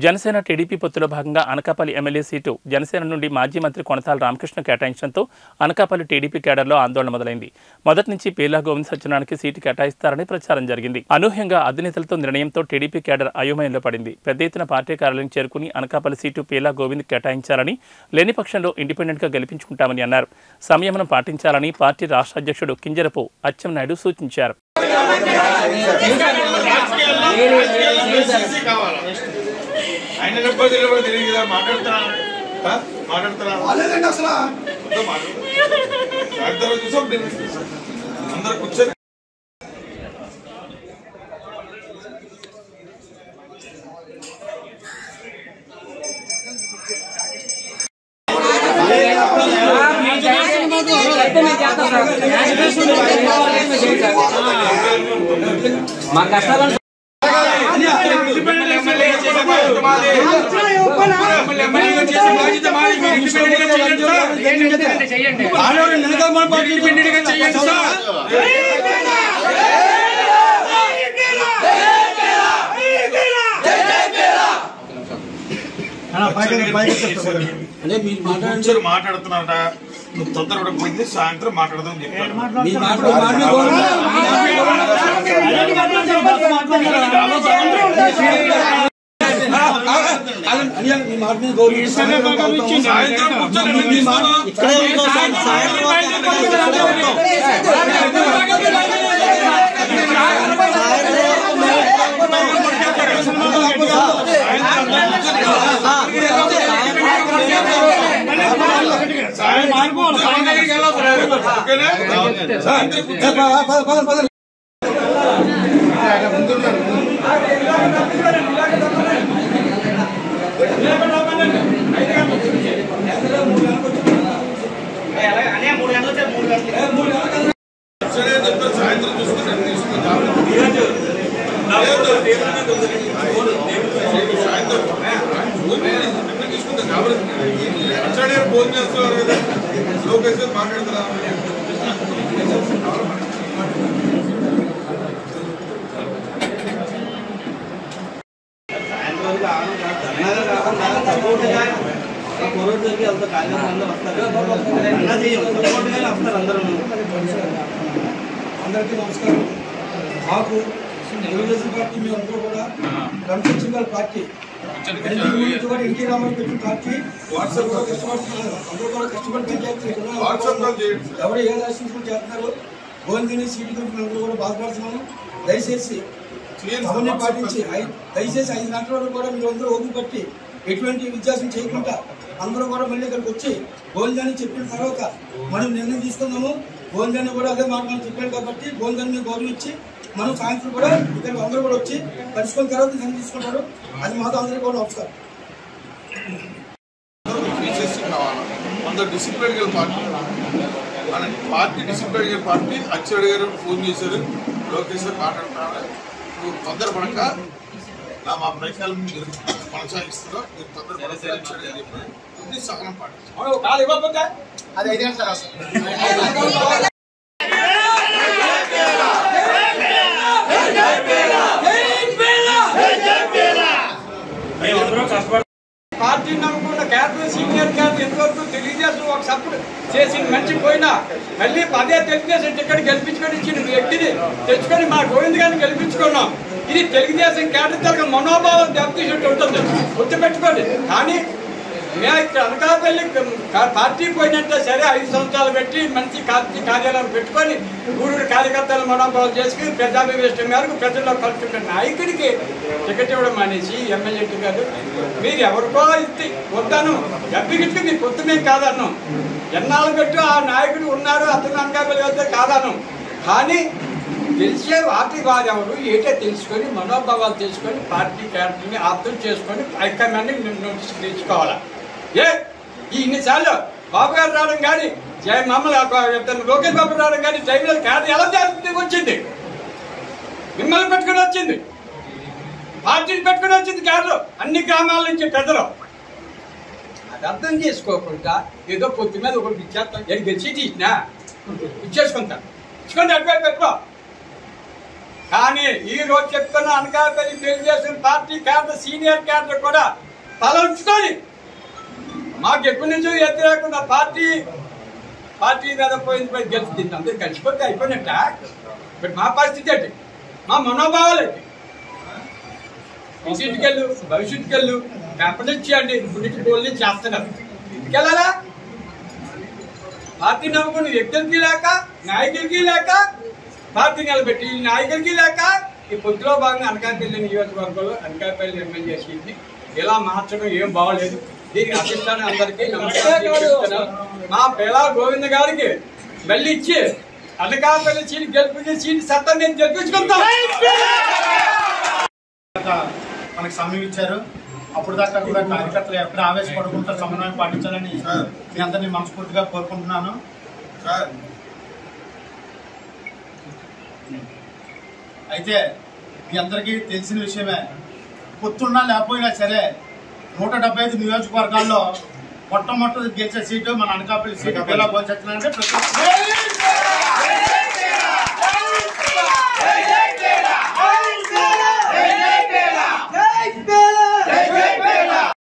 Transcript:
Janasena TDP పొత్తులో భాగంగా Anakapalli MLA seat Janasena నుండి మాజీ మంత్రి కొనతాల రామకృష్ణ కేటాయించడంతో అనకాపల్లి టీడీపీ కేడర్లో ఆందోళన మొదలైంది. మొదటి నుంచి పేర్ల గోవింద్ సత్యనారాయణకి సీటు కేటాయిస్తారని ప్రచారం జరిగింది. అనూహ్యంగా అధినేతలతో నిర్ణయంతో టీడీపీ కేడర్ అయోమయంలో పడింది. పెద్ద ఎత్తున పార్టీ కార్యాలయం చేరుకుని అనకాపల్లి సీటు పేర్ల గోవింద్ కేటాయించాలని, లేని పక్షంలో ఇండిపెండెంట్గా గెలిపించుకుంటామని అన్నారు. సంయమనం పాటించాలని పార్టీ రాష్ట్ర అధ్యక్షుడు కింజరపు అచ్చెన్నాయుడు సూచించారు. మా కష్టాలను మాట్లాడుతున్నారట. నువ్వు తొందర పోయింది, సాయంత్రం మాట్లాడదాం చెప్పాను. సాయంత్రం చూసుకుంటాం కాబట్టి అచ్చడే ఫోన్ చేస్తున్నారు కదా, లోకేష్ మాట్లాడుతున్నా. అందరికీ నమస్కారం. మాకు తెలుగుదేశం పార్టీ మేమందరూ కూడా రంగ పార్టీ ఎన్టీ రామారావు పెట్టిన పార్టీ. వాట్సాప్ కూడా కష్టపడుతున్నారు, అందరూ కూడా కష్టపడి పనిచేస్తున్నారు. ఎవరు ఏ రాష్ట్రం చేస్తున్నారు, గోవిందని సీటు గురించి అందరూ కూడా బాధపడుతున్నాము. దయచేసి అవన్నీ పాటించి దయచేసి 5 గంటల వరకు కూడా మీరు అందరూ ఓపిక పట్టి ఎటువంటి వ్యత్యాసం చేయకుండా అందరూ కూడా మళ్ళీ ఇక్కడికి వచ్చి గోవిందని చెప్పిన తర్వాత మనం నిర్ణయం తీసుకుందాము. గోవిందని కూడా అదే మాట మనం చెప్పాడు కాబట్టి గోవిందని గౌరవించి మనం సాయంత్రం కూడా ఇక్కడికి అందరూ కూడా వచ్చి కలుసుకున్న తర్వాత నిర్ణయం తీసుకుంటారు. అది మాతో అందరికీ కూడా నమస్కారం. డిసిప్లిన్ గల పార్టీ, మన పార్టీ డిసిప్లిన్ గల పార్టీ. అచ్చెడు గారు ఫోన్ చేశారు, లోకేష్ గారు మాట్లాడుతున్నారు. నువ్వు తొందరపడక మా ప్రయత్నాలు మీరు కొనసాగిస్తున్నావు. మీరు తొందరపడి సహనం పాటించారు. అది 5 గంటల పార్టీ నమ్ముకున్న క్యాడర్, సీనియర్ క్యాడర్ ఎంతవరకు తెలుగుదేశం ఒక సపోర్ట్ చేసి మంచి పోయినా మళ్ళీ పదే తెలుగుదేశం టికెట్ గెలిపించుకొని ఇచ్చిన వ్యక్తిని తెచ్చుకొని మా గోవింద్ గారిని గెలిపించుకున్నాం. ఇది తెలుగుదేశం క్యాడర్ తరగ మనోభావం దెబ్బతీసేట్టు ఉంటుంది, గుర్తుపెట్టుకోండి. కానీ మేము ఇక్కడ అనకాపల్లి పార్టీ పోయినట్టే సరే 5 సంవత్సరాలు పెట్టి మంచి కార్యాలయం పెట్టుకొని ఊరు కార్యకర్తలు మనోభావం చేసుకుని ప్రజాభివేశం మేరకు ప్రజల్లో కలుసుకున్న నాయకుడికి టికెట్ ఇవ్వడం మానేసి ఎమ్మెల్యే గారు మీరు ఎవరికో ఇస్తే వద్దాను, డబ్బికి మీ పొత్తుమేం కాదన్నాం. ఎన్నాళ్ళు పెట్టు ఆ నాయకుడు ఉన్నారు, అతను అనకాపల్లి వెళ్తే కాదన్నాం. కానీ తెలిసే పార్టీ వారు ఎవరు ఏటో తెలుసుకొని మనోభావాలు తెలుసుకొని పార్టీ క్యాడర్ని అర్థం చేసుకొని హైకమాండ్ని నోటీస్ తెచ్చుకోవాలి. ఇన్నిసార్లు బాబు గారు రావడం కానీ మమ్మల్ని లోకేష్ బాబు రావడం కానీ టైంలో క్యాడర్ ఎలా వచ్చింది, మిమ్మల్ని పెట్టుకుని వచ్చింది, పార్టీని పెట్టుకుని వచ్చింది క్యాడర్ అన్ని గ్రామాల నుంచి పెద్దలు. అది అర్థం చేసుకోకుండా ఏదో పొత్తు మీద ఒకటి ఇచ్చేస్తాం, గెలిచి తీసినా ఇచ్చేసుకుంటాను, ఇచ్చుకోండి అటువైపు ఎక్కువ కానీ ఈ రోజు చెప్తున్న Anakapalli Telugu Desam party cadre senior cadre కూడా తల ఉంచుకొని మాకు ఎప్పటి నుంచో వ్యతిరేకుండా పార్టీ మీద పోయింది గెలుస్తుంది అందరూ కలిసిపోతే అయిపోయినట్ట. ఇప్పుడు మా పరిస్థితి ఏంటి, మా మనోభావాలు ఏంటి? ఇంటికెళ్ళు భవిష్యత్తుకెళ్ళు పేపర్లు ఇచ్చేయండి, గుడికి గోల్ని చేస్తున్నారు. ఇంటికెళ్ళాలా? పార్టీ నమ్ముకున్న వ్యక్తులకి లేక నాయకులకి లేక పార్టీ నిలబెట్టి ఈ నాయకులకి లేక ఈ పొత్తులో భాగంగా అనకాపల్లి నియోజకవర్గంలో అనకాపల్లి ఎమ్మెల్యే సీట్ని ఇలా మార్చడం ఏం బాగోలేదు. దీనికి అధిష్టానం అందరికీ నమస్కారం. మా పేలా గోవింద్ గారికి మళ్ళీ ఇచ్చి అనకాపల్లి సీట్ గెలిపించే సీట్ సత్తా నేను గెలిపించుకుంటాను. మనకు సమయం ఇచ్చారు. అప్పుడు దాకా కూడా కార్యకర్తలు ఎక్కడ ఆవేశపడకుండా సమన్వయం పాటించాలని మీ అందరినీ మనస్ఫూర్తిగా కోరుకుంటున్నాను. అయితే మీ అందరికీ తెలిసిన విషయమే, పొత్తున్నా లేకపోయినా సరే 175 నియోజకవర్గాల్లో మొట్టమొదటి గెలిచే సీటు మన అనకాపల్లి సీటు. ఎలా పోల్చొచ్చిందంటే